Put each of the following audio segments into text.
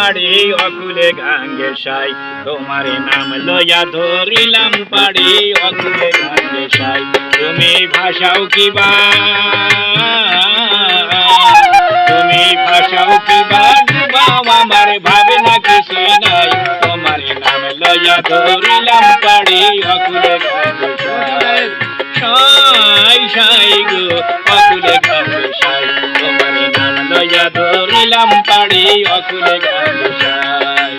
পাড়ি অকুলে গাঙ্গে সাই, তোমার নাম লইয়া ধরিলাম পাড়ি অকুলে গাঙ্গে সাই। তুমি ভাষাও কিবা, তুমি ভাষাও কিবা ডুবাও আমার ভাবে না কিছু নাই, তোমার নাম লইয়া ধরিলাম পাড়ি অকুলে গাঙ্গে সাই। সাই সাই গো অকুলে গাঙ্গে সাই, তোমার নাম লইয়া ধরিলাম পাড়ি অকুলে গাঙ্গে সাই।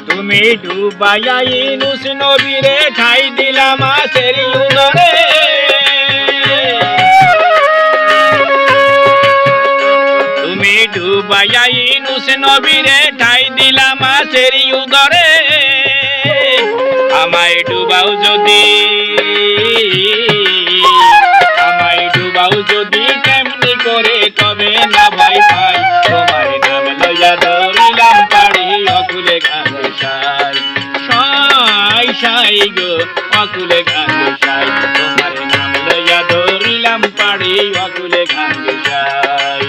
তুমি ডুবাইয়া ইউনুস নবীরে ঠাই দিলা মাছের উদরে, তুমি ডুবাইয়া ইউনুস নবীরে ঠাই দিলা মাছের উদরে। আমায় ডুবাও যদি, আমায় ডুবাও যদি কেমনি করে তবে না ভয় পাই, তোমার নাম লইয়া ধরিলাম পাড়ি অকুলে গাঙ্গে সাই। সাই সাই গো অকুলে গাঙ্গে সাই, তোমার নাম লইয়া ধরিলাম পাড়ি অকুলে গাঙ্গে সাই।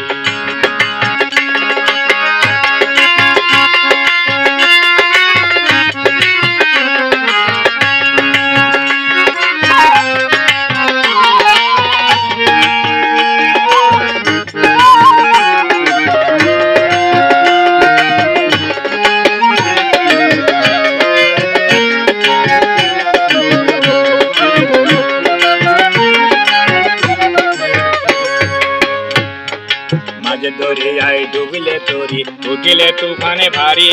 মাঝে দরিয়ায় ডুবলে তরি উঠিলে তুফানে ভারী,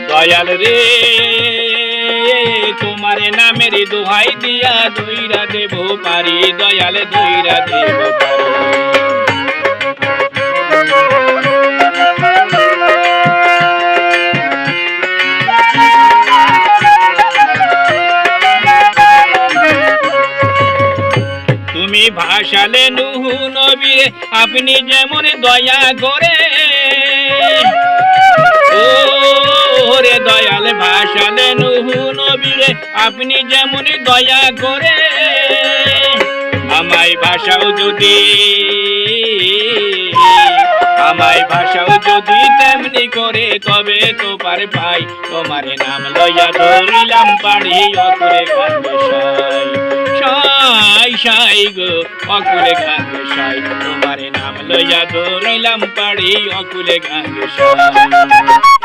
দয়াল রে তোমার নামের দোহাই দিয়া দইরা দেব পারি, দয়াল দইরা দেব পারি। তুমি ভাসালে নূহ নবীরে আপনি যেমন দয়া করে, ওরে দয়াল ভাসালে নূহ নবীরে আপনি যেমন দয়া করে। আমায় ভাষাও যদি, আমায় ভাষাও যদি তেমনি করে তবে তো পার পাই, তোমার নাম লইয়া ধরিলাম পাড়ি অকুলে গাঙ্গে সাই। সাই সাই গো অকুলে গাঙ্গে সাই, তোমার নাম লইয়া ধরিলাম পাড়ি অকুলে গাঙ্গে সাই।